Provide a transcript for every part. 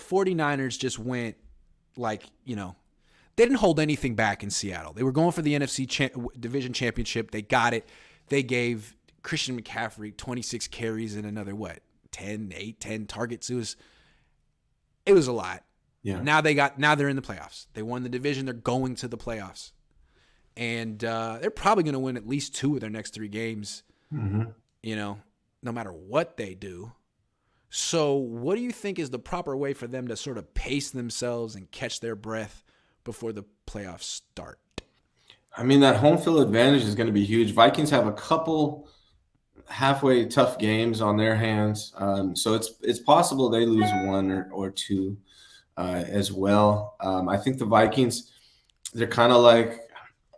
49ers just went like, they didn't hold anything back in Seattle. They were going for the NFC division championship. They got it. They gave Christian McCaffrey 26 carries and another, 10 targets. It was a lot. Yeah. Now they're in the playoffs. They won the division. They're going to the playoffs. And they're probably going to win at least 2 of their next 3 games, no matter what they do. So what do you think is the proper way for them to sort of pace themselves and catch their breath before the playoffs start? I mean, that home field advantage is going to be huge. Vikings have a couple halfway tough games on their hands. So it's possible they lose 1 or 2 as well. I think the Vikings, they're kind of like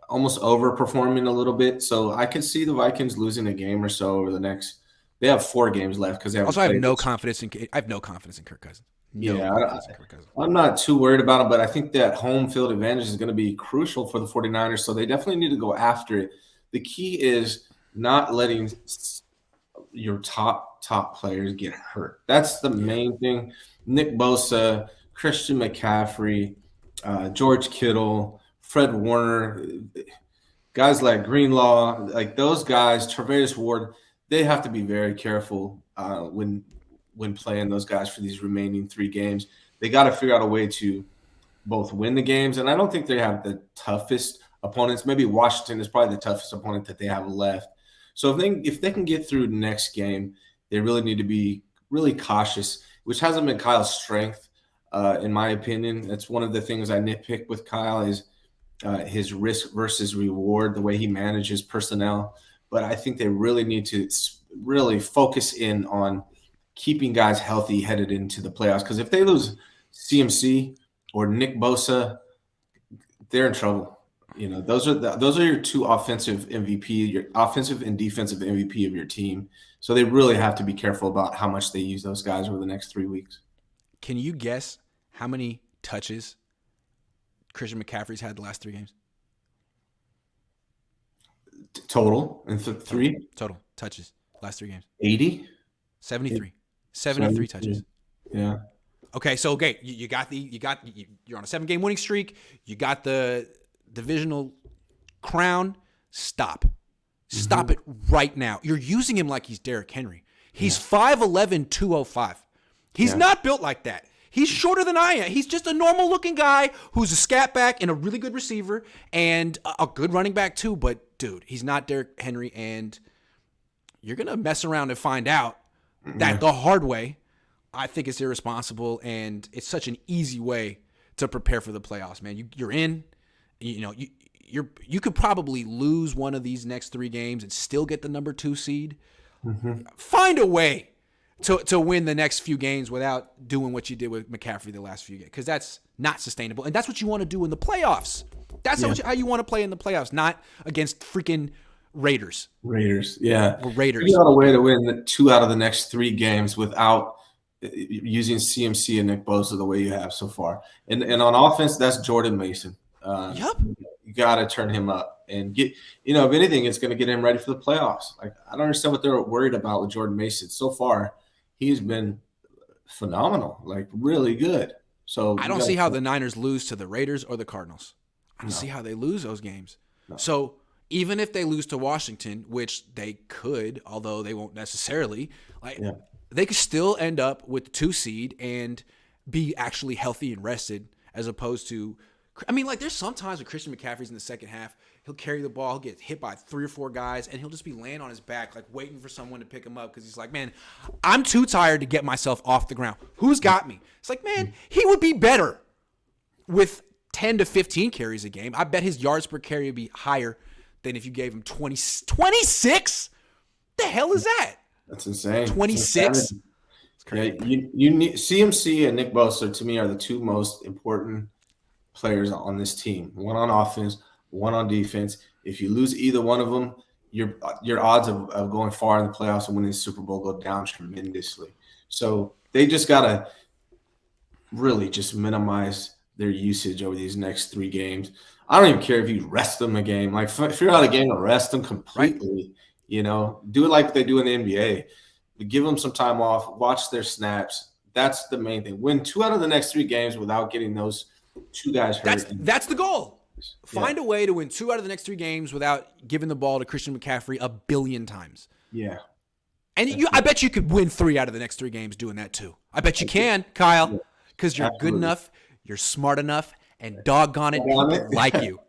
almost overperforming a little bit. So I could see the Vikings losing a game or so over the next. They have 4 games left because they have. Also, I have no confidence in Kirk Cousins. I'm not too worried about him, but I think that home field advantage is going to be crucial for the 49ers. So they definitely need to go after it. The key is not letting your top players get hurt. That's the main thing. Nick Bosa, Christian McCaffrey, George Kittle, Fred Warner, guys like Greenlaw, like those guys, Travarius Ward, they have to be very careful when playing those guys for these remaining 3 games. They got to figure out a way to both win the games, and I don't think they have the toughest opponents. Maybe Washington is probably the toughest opponent that they have left. So if they can get through the next game, they really need to be really cautious, which hasn't been Kyle's strength, in my opinion. That's one of the things I nitpick with Kyle is his risk versus reward, the way he manages personnel. But I think they really need to really focus in on keeping guys healthy headed into the playoffs. Because if they lose CMC or Nick Bosa, they're in trouble. Those are your 2 offensive MVP, your offensive and defensive MVP of your team. So they really have to be careful about how much they use those guys over the next 3 weeks. Can you guess how many touches Christian McCaffrey's had the last 3 games? Total in 3? Total touches last 3 games. 80? 73. 73 touches. Yeah. Okay, so you're on a 7-game winning streak. You got the divisional crown. Stop it right now. You're using him like he's Derrick Henry. He's 5'11", 205. He's not built like that. He's shorter than I am. He's just a normal-looking guy who's a scat back and a really good receiver and a good running back too. But, dude, he's not Derrick Henry, and you're going to mess around and find out that the hard way. I think it's irresponsible, and it's such an easy way to prepare for the playoffs, man. You're in. You could probably lose one of these next 3 games and still get the number 2 seed. Find a way to win the next few games without doing what you did with McCaffrey the last few games, because that's not sustainable. And that's what you want to do in the playoffs. That's how you want to play in the playoffs, not against freaking Raiders. Yeah. Raiders. Figure out a way to win the 2 out of the next 3 games without using CMC and Nick Bosa the way you have so far. And on offense, that's Jordan Mason. You got to turn him up and get, if anything, it's going to get him ready for the playoffs. Like, I don't understand what they're worried about with Jordan Mason. So far, he's been phenomenal, like really good. So I don't see how the Niners lose to the Raiders or the Cardinals. I don't see how they lose those games. No. So even if they lose to Washington, which they could, although they won't necessarily, they could still end up with the 2 seed and be actually healthy and rested, as opposed to, there's sometimes when Christian McCaffrey's in the second half, he'll carry the ball, he'll get hit by 3 or 4 guys, and he'll just be laying on his back, like waiting for someone to pick him up, because he's like, man, I'm too tired to get myself off the ground. Who's got me? It's like, man, he would be better with 10 to 15 carries a game. I bet his yards per carry would be higher than if you gave him 26? The hell is that? That's insane. 26? Yeah, you need CMC and Nick Bosa, to me, are the 2 most important players on this team. One on offense, one on defense. If you lose either one of them, your odds of going far in the playoffs and winning the Super Bowl go down tremendously. So they just got to really just minimize their usage over these next 3 games. I don't even care if you rest them a game. Like, figure out a game and rest them completely. Right. Do it like they do in the NBA. Give them some time off, watch their snaps. That's the main thing. Win 2 out of the next 3 games without getting those 2 guys hurt. That's the goal. Find a way to win 2 out of the next 3 games without giving the ball to Christian McCaffrey a billion times. Yeah. And I bet you could win 3 out of the next 3 games doing that too. I bet you can, Kyle, because you're good enough, you're smart enough, and doggone it, people like you.